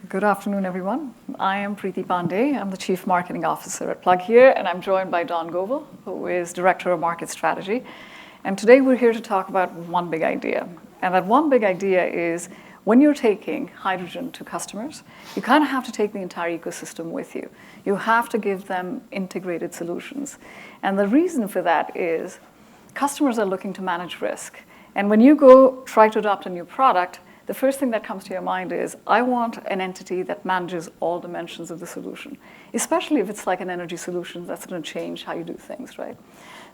Good afternoon, everyone. I am Preeti Pande. I'm the Chief Marketing Officer at Plug here, and I'm joined by Don Govel, who is Director of Market Strategy. And today we're here to talk about one big idea. And that one big idea is when you're taking hydrogen to customers, you kind of have to take the entire ecosystem with you. You have to give them integrated solutions. And the reason for that is customers are looking to manage risk. And when you go try to adopt a new product, the first thing that comes to your mind is, I want an entity that manages all dimensions of the solution, especially if it's like an energy solution that's going to change how you do things, right?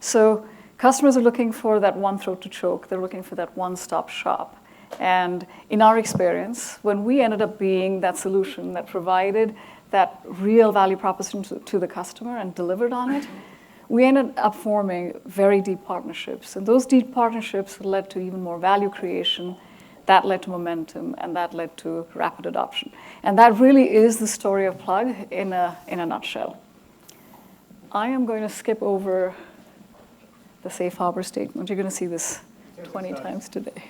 So customers are looking for that one throat to choke. They're looking for that one-stop shop. And in our experience, when we ended up being that solution that provided that real value proposition to the customer and delivered on it, we ended up forming very deep partnerships. And those deep partnerships led to even more value creation. That led to momentum, and that led to rapid adoption. And that really is the story of Plug in a nutshell. I am going to skip over the safe harbor statement. You're going to see this 20 times today.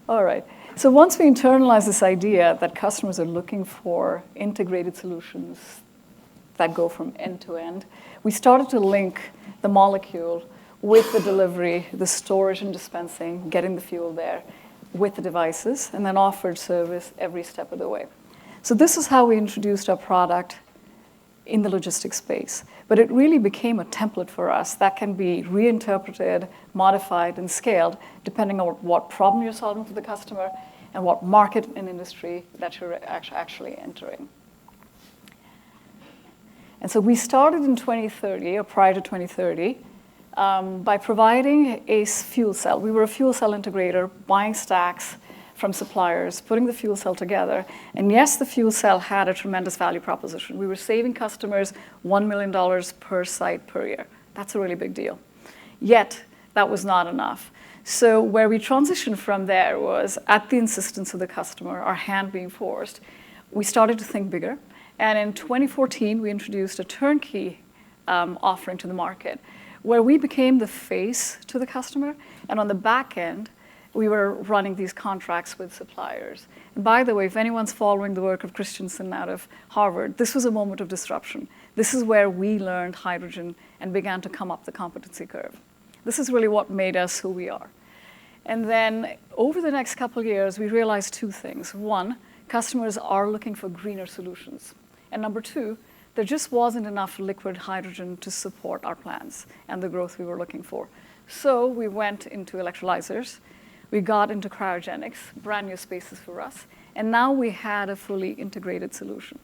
All right. So once we internalize this idea that customers are looking for integrated solutions that go from end to end, we started to link the molecule with the delivery, the storage and dispensing, getting the fuel there with the devices, and then offered service every step of the way. So this is how we introduced our product in the logistics space. But it really became a template for us that can be reinterpreted, modified, and scaled depending on what problem you're solving for the customer and what market and industry that you're actually entering. And so we started in 2030, or prior to 2030, by providing a fuel cell. We were a fuel cell integrator, buying stacks from suppliers, putting the fuel cell together. And yes, the fuel cell had a tremendous value proposition. We were saving customers $1 million per site per year. That's a really big deal. Yet, that was not enough. So where we transitioned from there was, at the insistence of the customer, our hand being forced, we started to think bigger. And in 2014, we introduced a turnkey offering to the market, where we became the face to the customer, and on the back end, we were running these contracts with suppliers. And by the way, if anyone's following the work of Christensen out of Harvard, this was a moment of disruption. This is where we learned hydrogen and began to come up the competency curve. This is really what made us who we are. And then over the next couple of years, we realized two things. One, customers are looking for greener solutions. And number two, there just wasn't enough liquid hydrogen to support our plans and the growth we were looking for. So we went into electrolyzers. We got into cryogenics, brand new spaces for us. And now we had a fully integrated solution.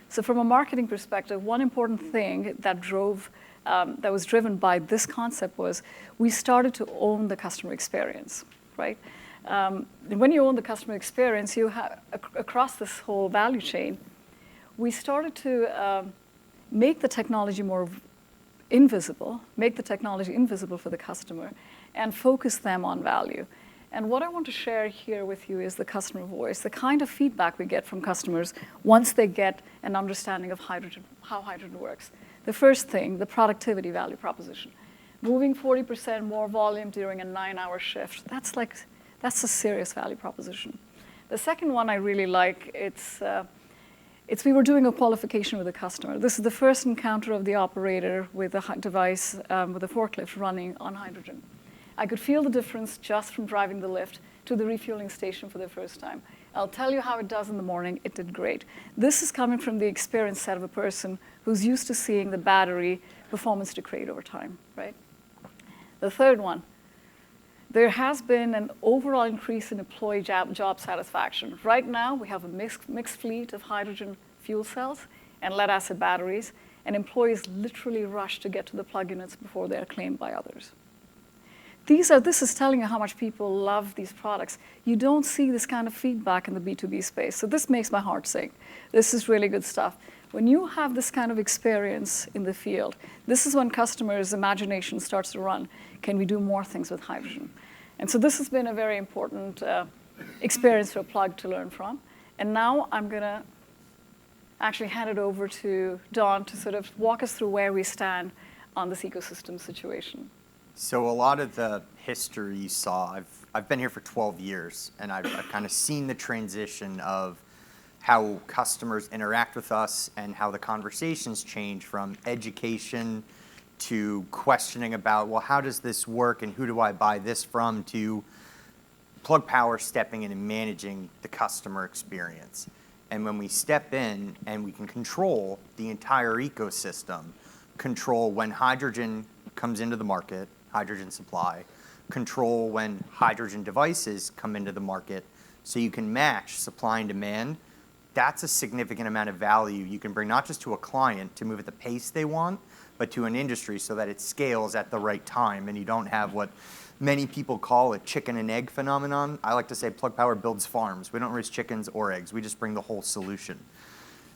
So from a marketing perspective, one important thing that was driven by this concept was we started to own the customer experience, right? When you own the customer experience, you have across this whole value chain, we started to make the technology more invisible, make the technology invisible for the customer, and focus them on value. And what I want to share here with you is the customer voice, the kind of feedback we get from customers once they get an understanding of hydrogen, how hydrogen works. The first thing, the productivity value proposition. Moving 40% more volume during a 9-hour shift, that's a serious value proposition. The second one I really like, we were doing a qualification with a customer. This is the first encounter of the operator with a device, with a forklift running on hydrogen. I could feel the difference just from driving the lift to the refueling station for the first time. I'll tell you how it does in the morning. It did great. This is coming from the experience set of a person who's used to seeing the battery performance degrade over time, right? The third one, there has been an overall increase in employee job satisfaction. Right now, we have a mixed fleet of hydrogen fuel cells and lead-acid batteries, and employees literally rush to get to the plug units before they are claimed by others. This is telling you how much people love these products. You don't see this kind of feedback in the B2B space, so this makes my heart sing. This is really good stuff. When you have this kind of experience in the field, this is when customers' imagination starts to run. Can we do more things with hydrogen? And so this has been a very important experience for Plug to learn from. And now I'm going to actually hand it over to Don to sort of walk us through where we stand on this ecosystem situation. So a lot of the history you saw, I've been here for 12 years, and I've kind of seen the transition of how customers interact with us and how the conversations change from education to questioning about, well, how does this work and who do I buy this from, to Plug Power stepping in and managing the customer experience. And when we step in and we can control the entire ecosystem, control when hydrogen comes into the market, hydrogen supply, control when hydrogen devices come into the market, so you can match supply and demand, that's a significant amount of value you can bring not just to a client to move at the pace they want, but to an industry so that it scales at the right time and you don't have what many people call a chicken and egg phenomenon. I like to say Plug Power builds farms. We don't raise chickens or eggs. We just bring the whole solution.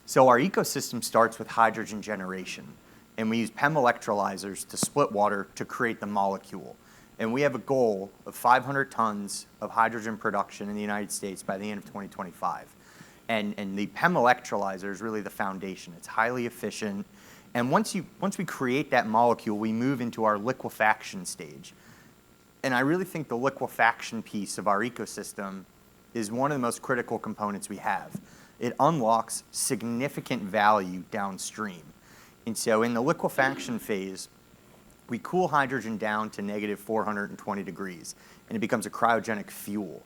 So our ecosystem starts with hydrogen generation, and we use PEM electrolyzers to split water to create the molecule. And we have a goal of 500 tons of hydrogen production in the United States by the end of 2025. And the PEM electrolyzer is really the foundation. It's highly efficient. And once we create that molecule, we move into our liquefaction stage. And I really think the liquefaction piece of our ecosystem is one of the most critical components we have. It unlocks significant value downstream. And so in the liquefaction phase, we cool hydrogen down to negative 420 degrees, and it becomes a cryogenic fuel.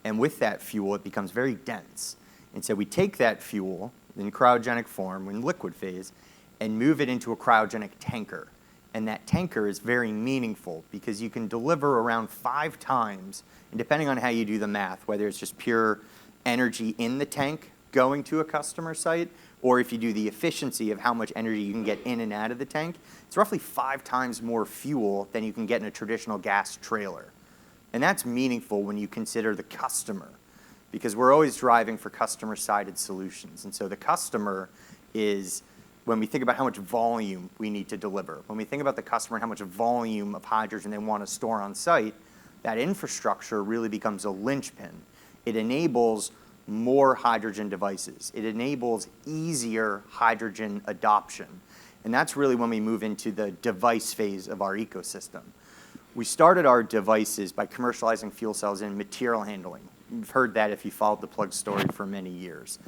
And with that fuel, it becomes very dense. And so we take that fuel in cryogenic form, in liquid phase, and move it into a cryogenic tanker. And that tanker is very meaningful because you can deliver around 5 times, and depending on how you do the math, whether it's just pure energy in the tank going to a customer site, or if you do the efficiency of how much energy you can get in and out of the tank, it's roughly 5 times more fuel than you can get in a traditional gas trailer. And that's meaningful when you consider the customer, because we're always driving for customer-sided solutions. And so the customer is, when we think about how much volume we need to deliver, when we think about the customer and how much volume of hydrogen they want to store on site, that infrastructure really becomes a linchpin. It enables more hydrogen devices. It enables easier hydrogen adoption. And that's really when we move into the device phase of our ecosystem. We started our devices by commercializing fuel cells in material handling. You've heard that if you followed the Plug story for many years.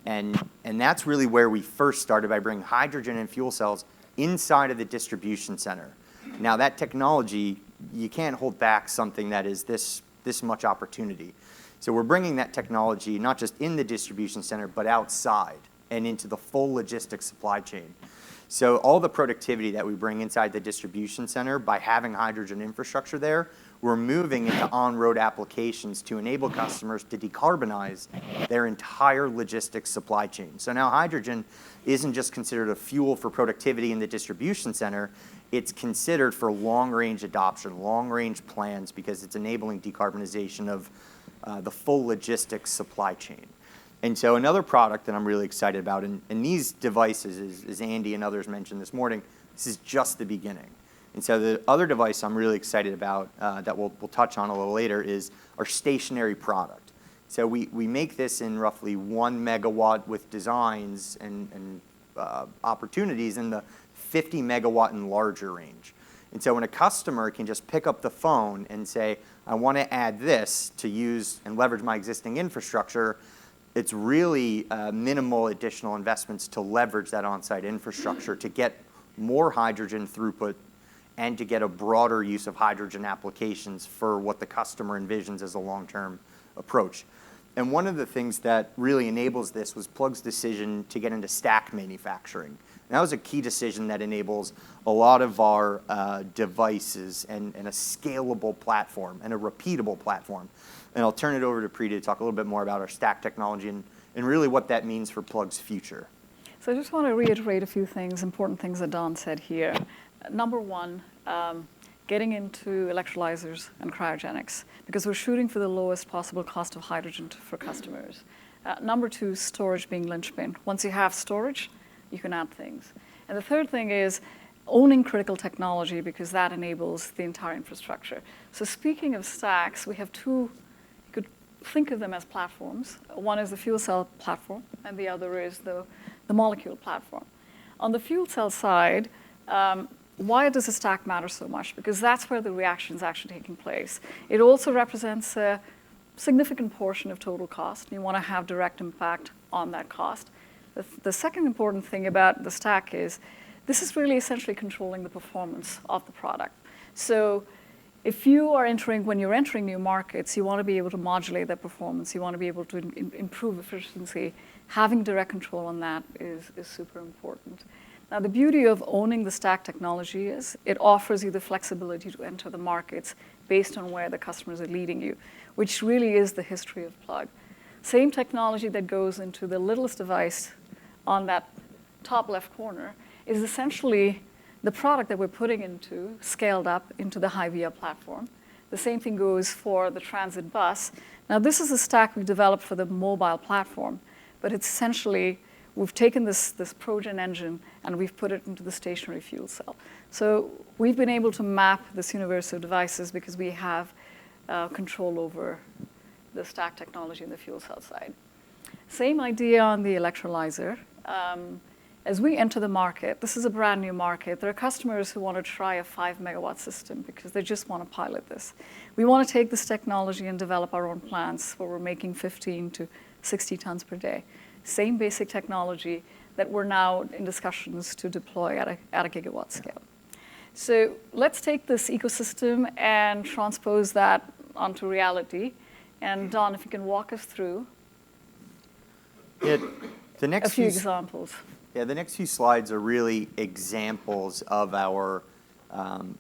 And that's really where we first started, by bringing hydrogen and fuel cells inside of the distribution center. Now that technology, you can't hold back something that is this much opportunity. So we're bringing that technology not just in the distribution center, but outside and into the full logistics supply chain. So all the productivity that we bring inside the distribution center by having hydrogen infrastructure there, we're moving into on-road applications to enable customers to decarbonize their entire logistics supply chain. So now hydrogen isn't just considered a fuel for productivity in the distribution center, it's considered for long-range adoption, long-range plans, because it's enabling decarbonization of the full logistics supply chain. And so another product that I'm really excited about, and these devices, as Andy and others mentioned this morning, this is just the beginning. And so the other device I'm really excited about that we'll touch on a little later is our stationary product. So we make this in roughly 1 megawatt with designs and opportunities in the 50 megawatt and larger range. And so when a customer can just pick up the phone and say, I want to add this to use and leverage my existing infrastructure, it's really minimal additional investments to leverage that on-site infrastructure to get more hydrogen throughput and to get a broader use of hydrogen applications for what the customer envisions as a long-term approach. And one of the things that really enables this was Plug's decision to get into stack manufacturing. And that was a key decision that enables a lot of our devices and a scalable platform and a repeatable platform. And I'll turn it over to Preeti to talk a little bit more about our stack technology and really what that means for Plug's future. So I just want to reiterate a few things, important things that Don said here. Number one, getting into electrolyzers and cryogenics, because we're shooting for the lowest possible cost of hydrogen for customers. Number two, storage being linchpin. Once you have storage, you can add things. And the third thing is owning critical technology, because that enables the entire infrastructure. So speaking of stacks, we have two. You could think of them as platforms. One is the fuel cell platform, and the other is the molecule platform. On the fuel cell side, why does the stack matter so much? Because that's where the reaction is actually taking place. It also represents a significant portion of total cost. You want to have direct impact on that cost. The second important thing about the stack is this is really essentially controlling the performance of the product. So if you are when you're entering new markets, you want to be able to modulate that performance. You want to be able to improve efficiency. Having direct control on that is super important. Now, the beauty of owning the stack technology is it offers you the flexibility to enter the markets based on where the customers are leading you, which really is the history of Plug. Same technology that goes into the littlest device on that top left corner is essentially the product that we're putting into, scaled up into the HiVia platform. The same thing goes for the transit bus. Now, this is a stack we developed for the mobile platform, but it's essentially, we've taken this ProGen engine and we've put it into the stationary fuel cell. So we've been able to map this universe of devices because we have control over the stack technology in the fuel cell side. Same idea on the electrolyzer. As we enter the market, this is a brand new market. There are customers who want to try a 5 megawatt system because they just want to pilot this. We want to take this technology and develop our own plants where we're making 15 to 60 tons per day. Same basic technology that we're now in discussions to deploy at a gigawatt scale. So let's take this ecosystem and transpose that onto reality. And Don, if you can walk us through the next a few examples. Yeah, the next few slides are really examples of our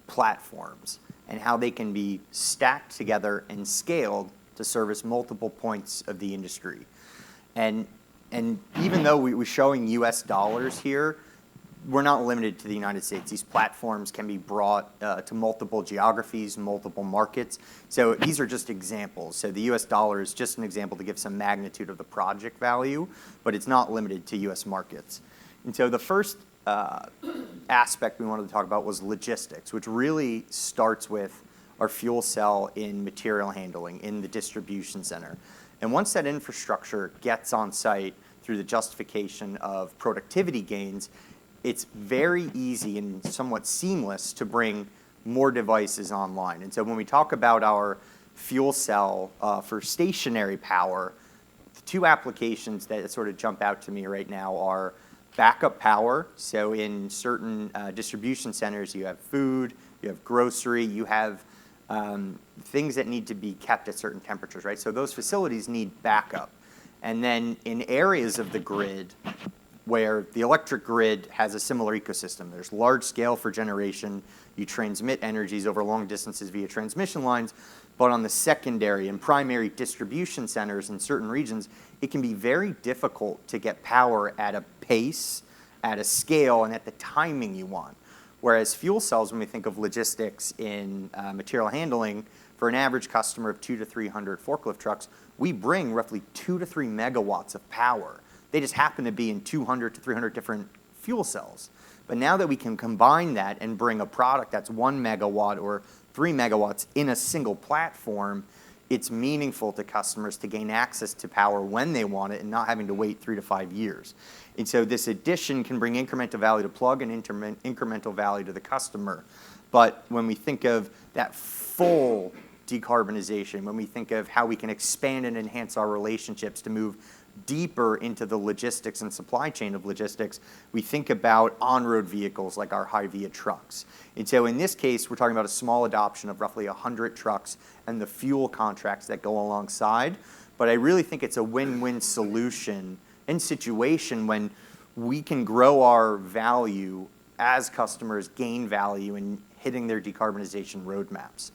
platforms and how they can be stacked together and scaled to service multiple points of the industry. And even though we're showing US dollars here, we're not limited to the United States. These platforms can be brought to multiple geographies, multiple markets. So these are just examples. So the US dollar is just an example to give some magnitude of the project value, but it's not limited to US markets. And so the first aspect we wanted to talk about was logistics, which really starts with our fuel cell in material handling in the distribution center. And once that infrastructure gets on site through the justification of productivity gains, it's very easy and somewhat seamless to bring more devices online. And so when we talk about our fuel cell for stationary power, the two applications that sort of jump out to me right now are backup power. So in certain distribution centers, you have food, you have grocery, you have things that need to be kept at certain temperatures, right? So those facilities need backup. And then in areas of the grid where the electric grid has a similar ecosystem, there's large scale for generation, you transmit energies over long distances via transmission lines, but on the secondary and primary distribution centers in certain regions, it can be very difficult to get power at a pace, at a scale, and at the timing you want. Whereas fuel cells, when we think of logistics in material handling, for an average customer of 200 to 300 forklift trucks, we bring roughly 2 to 3 megawatts of power. They just happen to be in 200 to 300 different fuel cells. But now that we can combine that and bring a product that's 1 megawatt or 3 megawatts in a single platform, it's meaningful to customers to gain access to power when they want it and not having to wait 3 to 5 years. And so this addition can bring incremental value to Plug and incremental value to the customer. But when we think of that full decarbonization, when we think of how we can expand and enhance our relationships to move deeper into the logistics and supply chain of logistics, we think about on-road vehicles like our HiVia trucks. And so in this case, we're talking about a small adoption of roughly 100 trucks and the fuel contracts that go alongside. But I really think it's a win-win solution and situation when we can grow our value as customers gain value in hitting their decarbonization roadmaps.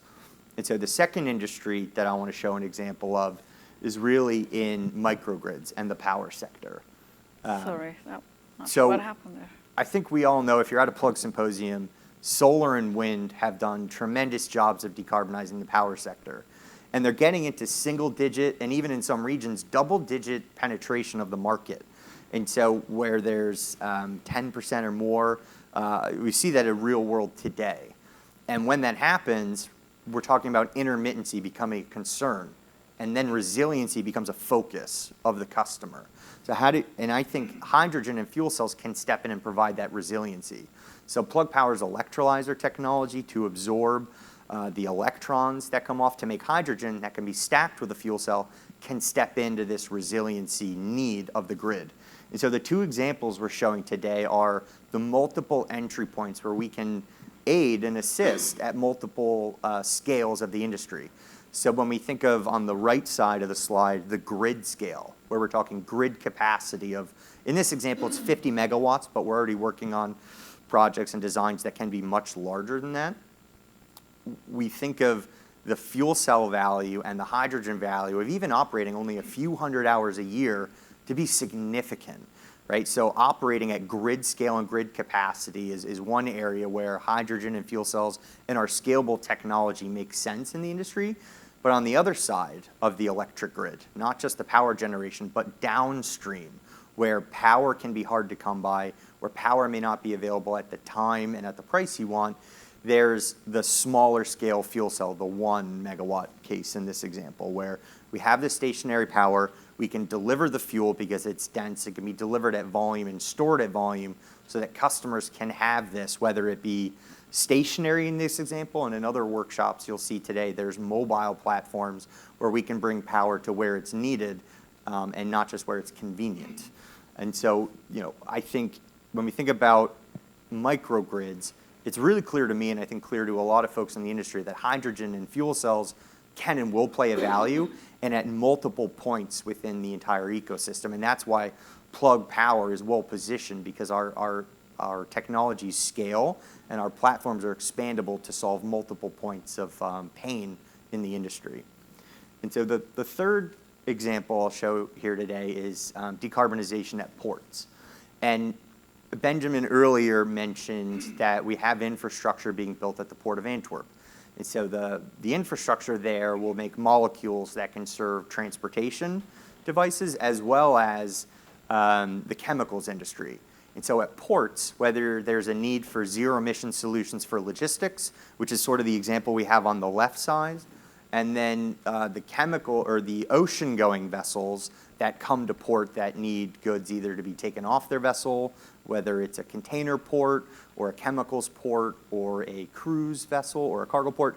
And so the second industry that I want to show an example of is really in microgrids and the power sector. Sorry, not so sure what happened there. I think we all know if you're at a Plug Symposium, solar and wind have done tremendous jobs of decarbonizing the power sector. And they're getting into single digit and even in some regions, double digit penetration of the market. And so where there's 10% or more, we see that in real world today. And when that happens, we're talking about intermittency becoming a concern. and then resiliency becomes a focus of the customer. So and I think hydrogen and fuel cells can step in and provide that resiliency. So Plug Power's electrolyzer technology to absorb the electrons that come off to make hydrogen that can be stacked with a fuel cell can step into this resiliency need of the grid. And so the two examples we're showing today are the multiple entry points where we can aid and assist at multiple scales of the industry. So when we think of, on the right side of the slide, the grid scale, where we're talking grid capacity of, in this example, it's 50 megawatts, but we're already working on projects and designs that can be much larger than that. We think of the fuel cell value and the hydrogen value of even operating only a few hundred hours a year to be significant, right? So operating at grid scale and grid capacity is one area where hydrogen and fuel cells and our scalable technology makes sense in the industry. But on the other side of the electric grid, not just the power generation, but downstream, where power can be hard to come by, where power may not be available at the time and at the price you want, there's the smaller scale fuel cell, the 1 megawatt case in this example, where we have the stationary power, we can deliver the fuel because it's dense, it can be delivered at volume and stored at volume so that customers can have this, whether it be stationary in this example, and in other workshops you'll see today, there's mobile platforms where we can bring power to where it's needed and not just where it's convenient. And so, I think when we think about microgrids, it's really clear to me, and I think clear to a lot of folks in the industry, that hydrogen and fuel cells can and will play a value, and at multiple points within the entire ecosystem. And that's why Plug Power is well positioned, because our technologies scale and our platforms are expandable to solve multiple points of pain in the industry. And so the third example I'll show here today is decarbonization at ports. And Benjamin earlier mentioned that we have infrastructure being built at the Port of Antwerp. And so the infrastructure there will make molecules that can serve transportation devices as well as the chemicals industry. And so at ports, whether there's a need for zero emission solutions for logistics, which is sort of the example we have on the left side, and then the chemical or the ocean going vessels that come to port that need goods either to be taken off their vessel, whether it's a container port or a chemicals port or a cruise vessel or a cargo port.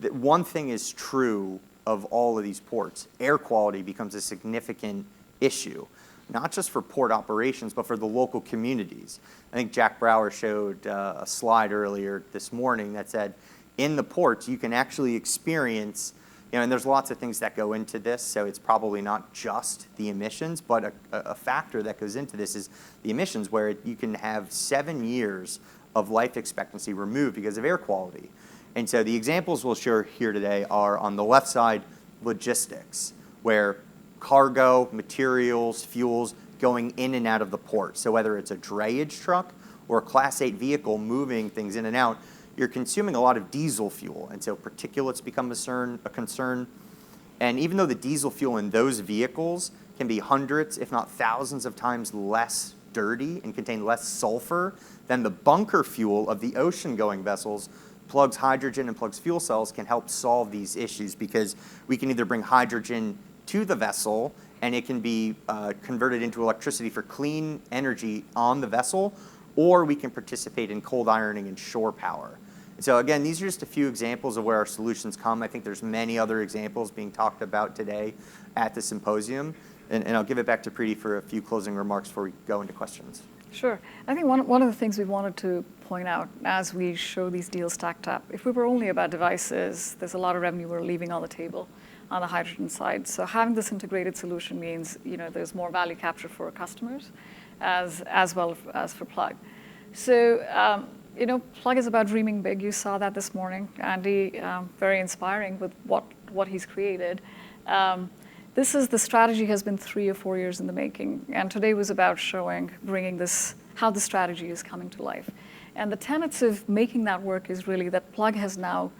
One thing is true of all of these ports: air quality becomes a significant issue, not just for port operations, but for the local communities. I think Jack Brower showed a slide earlier this morning that said, in the ports, you can actually experience, and there's lots of things that go into this, so it's probably not just the emissions, but a factor that goes into this is the emissions, where you can have 7 years of life expectancy removed because of air quality. And so the examples we'll share here today are, on the left side, logistics, where cargo, materials, fuels going in and out of the port. So whether it's a drayage truck or a Class 8 vehicle moving things in and out, you're consuming a lot of diesel fuel. And so particulates become a concern. And even though the diesel fuel in those vehicles can be hundreds, if not thousands of times less dirty and contain less sulfur than the bunker fuel of the ocean-going vessels, Plug's hydrogen and Plug's fuel cells can help solve these issues, because we can either bring hydrogen to the vessel and it can be converted into electricity for clean energy on the vessel, or we can participate in cold ironing and shore power. So again, these are just a few examples of where our solutions come. I think there's many other examples being talked about today at the symposium. And I'll give it back to Preeti for a few closing remarks before we go into questions. Sure. I think one of the things we wanted to point out as we show these deals stacked up, if we were only about devices, there's a lot of revenue we're leaving on the table on the hydrogen side. So having this integrated solution means there's more value capture for our customers as well as for Plug. So Plug is about dreaming big. You saw that this morning. Andy, very inspiring with what he's created. This is the strategy has been 3 or 4 years in the making, and today was about bringing this, how the strategy is coming to life. And the tenets of making that work is really that Plug has now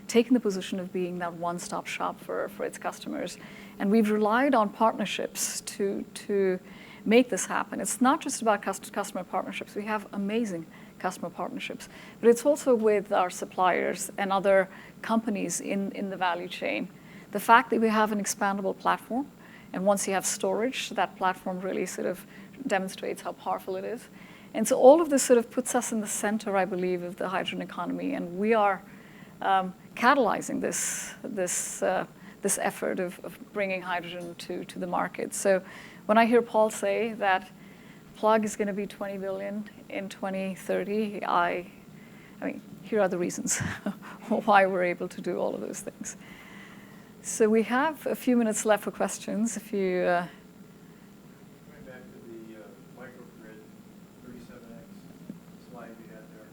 taken the position of being that one-stop shop for its customers. And we've relied on partnerships to make this happen. It's not just about customer partnerships. We have amazing customer partnerships, but it's also with our suppliers and other companies in the value chain The fact that we have an expandable platform, and once you have storage, that platform really sort of demonstrates how powerful it is. And so all of this sort of puts us in the center, I believe, of the hydrogen economy, and we are catalyzing this effort of bringing hydrogen to the market. So when I hear Paul say that Plug is going to be 20 billion in 2030, I mean, here are the reasons why we're able to do all of those things. So we have a few minutes left for questions. If you Going back to the microgrid 37X slide we had there,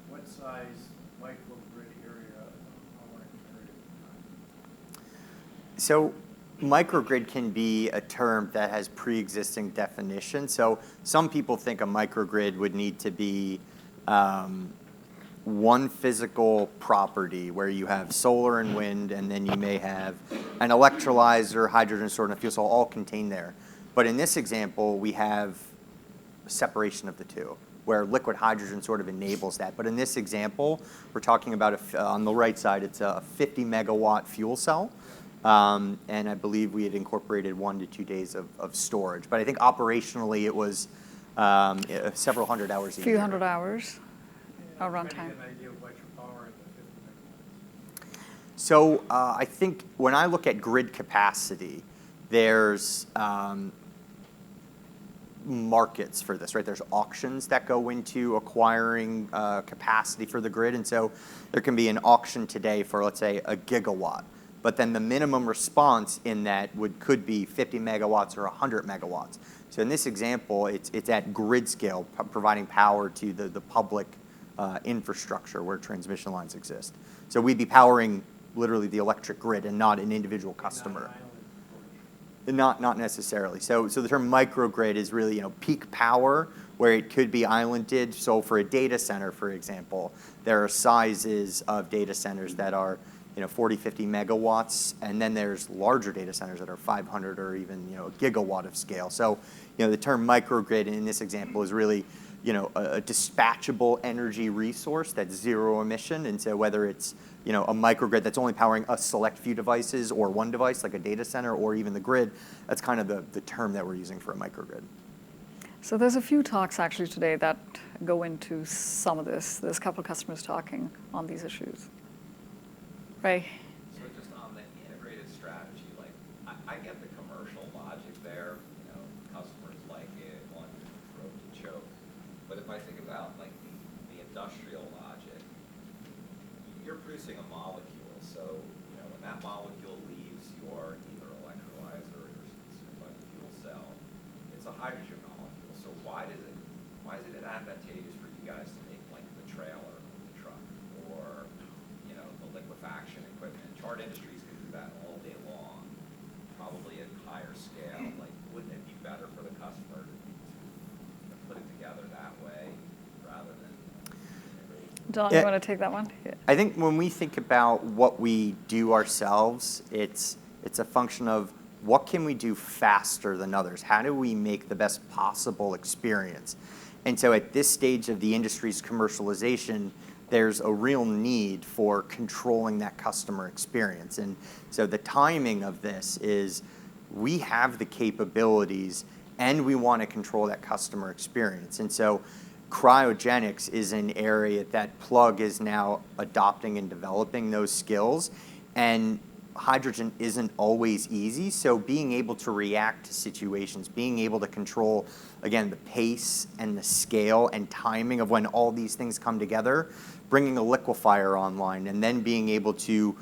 what size microgrid area how long period of time? So microgrid can be a term that has pre-existing definition. So some people think a microgrid would need to be one physical property where you have solar and wind, and then you may have an electrolyzer, hydrogen stored in a fuel cell, all contained there. But in this example, we have separation of the two, where liquid hydrogen sort of enables that. But in this example, we're talking about, on the right side, it's a 50 megawatt fuel cell. And I believe we had incorporated 1 to 2 days of storage. But I think operationally it was several hundred hours a year. few hundred hours. Our Trying to runtime. get an idea of what you're powering the 50 megawatts. So I think when I look at grid capacity, there's markets for this, right? There's auctions that go into acquiring capacity for the grid. And so there can be an auction today for, let's say, a gigawatt. But then the minimum response in that could be 50 megawatts or 100 megawatts. So in this example, it's at grid scale, providing power to the public infrastructure where transmission lines exist. So we'd be powering literally the electric grid and not an individual customer. Not necessarily. So the term microgrid is really peak power where it could be islanded. So for a data center, for example, there are sizes of data centers that are 40, 50 megawatts, and then there's larger data centers that are 500 or even a gigawatt of scale. So the term microgrid in this example is really a dispatchable energy resource that's zero emission. And so whether it's a microgrid that's only powering a select few devices or one device like a data center or even the grid, that's kind of the term that we're using for a microgrid. So there's a few talks actually today that go into some of this. There's a couple of customers talking on these issues. Ray? So just on the integrated strategy, like I get the commercial logic there, customers like it, want to throat to choke. But if I think about like the industrial logic, you're producing a molecule. So when that molecule leaves your either electrolyzer or is consumed by the fuel cell, it's a hydrogen molecule. So why is it advantageous for you guys to make like the trailer of the truck or the liquefaction equipment? Chart Industries can do that all day long, probably at higher scale. Like, wouldn't it be better for the customer to put it together that way rather than integrate? Don, Yeah. you want to take that one? Yeah. I think when we think about what we do ourselves, it's a function of what can we do faster than others? How do we make the best possible experience? And so at this stage of the industry's commercialization, there's a real need for controlling that customer experience. And so the timing of this is we have the capabilities and we want to control that customer experience. And so cryogenics is an area that Plug is now adopting and developing those skills. And hydrogen isn't always easy, so being able to react to situations, being able to control, again, the pace and the scale and timing of when all these things come together, bringing a liquefier online, and then being able to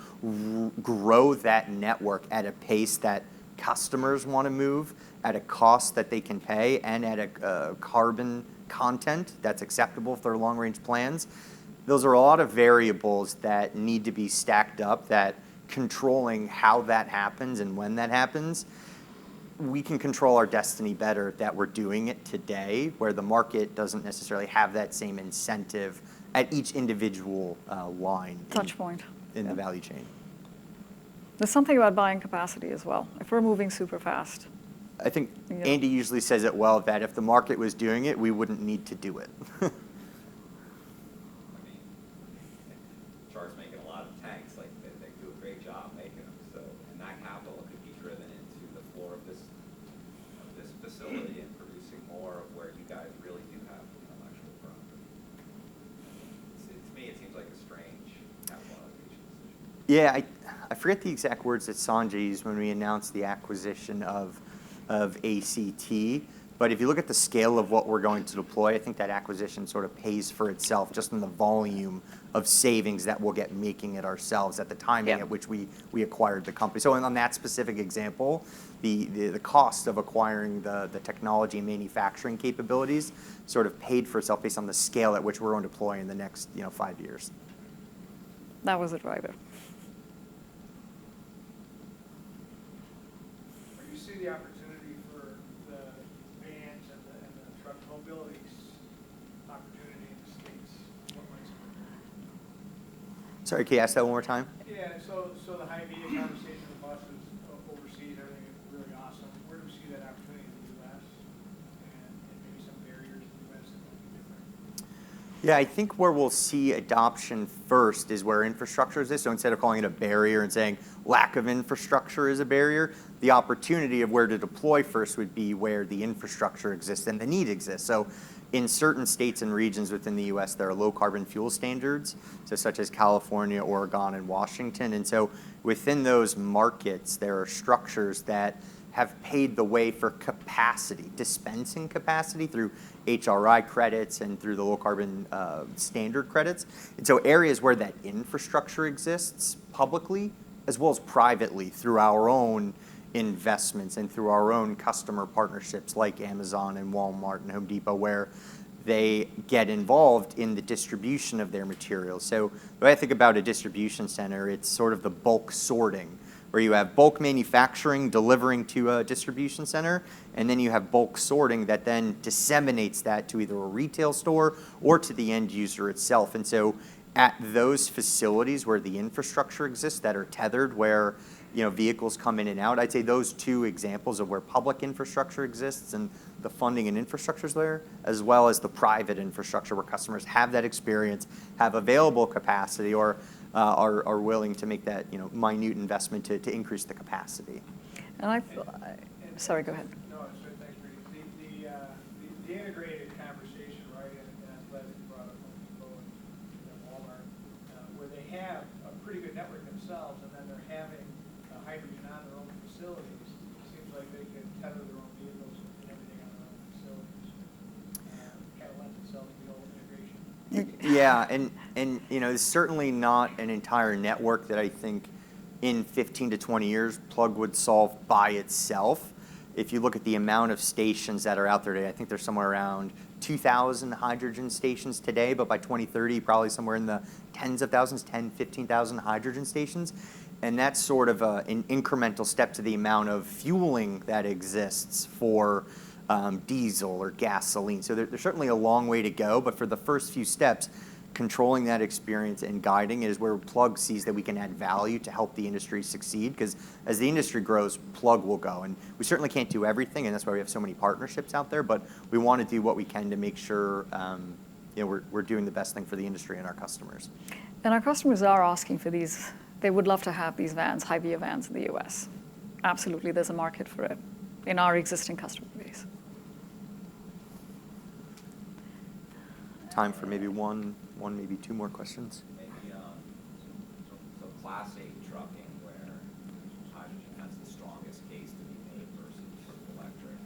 grow that network at a pace that customers want to move, at a cost that they can pay, and at a carbon content that's acceptable for their long-range plans. Those are a lot of variables that need to be stacked up, that controlling how that happens and when that happens, we can control our destiny better that we're doing it today, where the market doesn't necessarily have that same incentive at each individual line Touch point. in the value chain. There's something about buying capacity as well. If we're moving super fast. I think Andy usually says it well, that if the market was doing it, we wouldn't need to do it. I mean, Chart's making a lot of tanks. Like they do a great job making them. So Yeah, I forget the exact words that Sanjay used when we announced the acquisition of ACT, but if you look at the scale of what we're going to deploy, I think that acquisition sort of pays for itself just in the volume of savings that we'll get making it ourselves at the timing Yeah. at which we acquired the company. So on that specific example, the cost of acquiring the technology and manufacturing capabilities sort of paid for itself based on the scale at which we're going to deploy in the next 5 years. That was the driver. Where you see the opportunity for the vans and the truck mobilities opportunity in the States? What might Sorry, can you ask that one more time? Yeah, so the high-media conversation with buses overseas, everything is really awesome. Where do we see that opportunity in the U.S. and maybe some barriers in the U.S. that might be different? Yeah, I think where we'll see adoption first is where infrastructure is. So instead of calling it a barrier and saying lack of infrastructure is a barrier, the opportunity of where to deploy first would be where the infrastructure exists and the need exists. So in certain states and regions within the US, there are low carbon fuel standards, so such as California, Oregon, and Washington. And so within those markets, there are structures that have paved the way for capacity, dispensing capacity through HRI credits and through the low carbon standard credits. And so areas where that infrastructure exists publicly as well as privately through our own investments and through our own customer partnerships like Amazon and Walmart and Home Depot, where they get involved in the distribution of their materials. So the way I think about a distribution center, it's sort of the bulk sorting, where you have bulk manufacturing delivering to a distribution center, and then you have bulk sorting that then disseminates that to either a retail store or to the end user itself. And so at those facilities where the infrastructure exists that are tethered, where vehicles come in and out, I'd say those two examples of where public infrastructure exists and the funding and infrastructure is there, as well as the private infrastructure where customers have that experience, have available capacity, or are willing to make that minute investment to increase the capacity. And sorry, go ahead. No, thanks, Preeti. The integrated conversation, right, and I'm glad that you brought up Home Depot and Walmart, where they have a pretty good network themselves, and then they're having hydrogen on their own facilities. It seems like they can tether their own vehicles and everything on their own facilities. Kind of lends itself to the whole integration. Yeah, and it's certainly not an entire network that I think in 15 to 20 years Plug would solve by itself. If you look at the amount of stations that are out there today, I think there's somewhere around 2,000 hydrogen stations today, but by 2030, probably somewhere in the tens of thousands, 10, 15,000 hydrogen stations. And that's sort of an incremental step to the amount of fueling that exists for diesel or gasoline. So there's certainly a long way to go, but for the first few steps, controlling that experience and guiding it is where Plug sees that we can add value to help the industry succeed, because as the industry grows, Plug will go. And we certainly can't do everything, and that's why we have so many partnerships out there, but we want to do what we can to make sure we're doing the best thing for the industry and our customers. And our customers are asking for these. They would love to have these vans, high-via vans in the US. Absolutely, there's a market for it in our existing customer base. Time for maybe one, maybe two more questions. Maybe, so Class 8 trucking, where hydrogen has the strongest case to be made versus electric.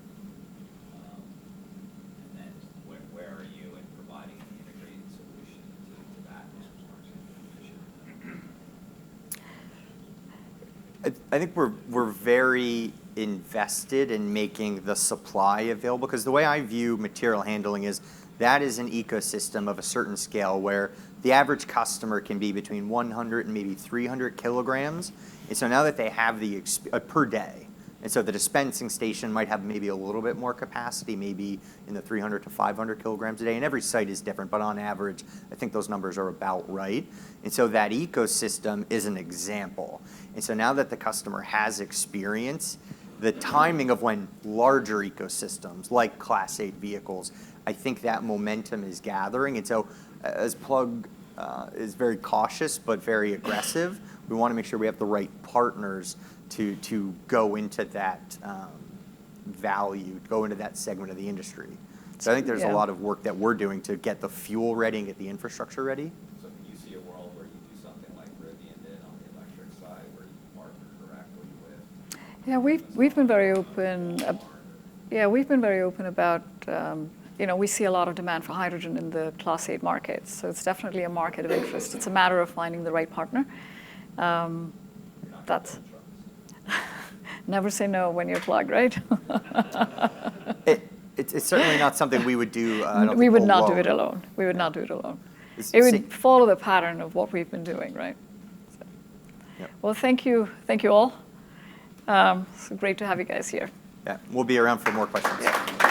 And then where are you in providing an integrated solution to that? I think we're very invested in making the supply available, because the way I view material handling is that is an ecosystem of a certain scale where the average customer can be between 100 and maybe 300 kilograms. And so now that they have per day, and so the dispensing station might have maybe a little bit more capacity, maybe in the 300 to 500 kilograms a day. And every site is different, but on average, I think those numbers are about right. And so that ecosystem is an example. And so now that the customer has experience, the timing of when larger ecosystems like Class 8 vehicles, I think that momentum is gathering. And so as Plug is very cautious but very aggressive, we want to make sure we have the right partners to go into that value, go into that segment of the industry. So I think there's a lot of work that we're doing to get the fuel ready and get the infrastructure ready. So can you see a world where you do something like Rivian did on the electric Yeah, we've been very open. Yeah, we've been very open about. We see a lot of demand for hydrogen in the Class 8 market, so it's definitely a market of interest. It's a matter of finding the right partner. That's never say no when you're plugged, right? It's certainly not something we would do. I don't We think would not do alone. it alone. We would not do it alone. It's It sa- would follow the pattern of what we've been doing, right? So. Yep. Well, thank you all. It's great to have you guys here. Yeah, we'll be around for more questions. Yeah.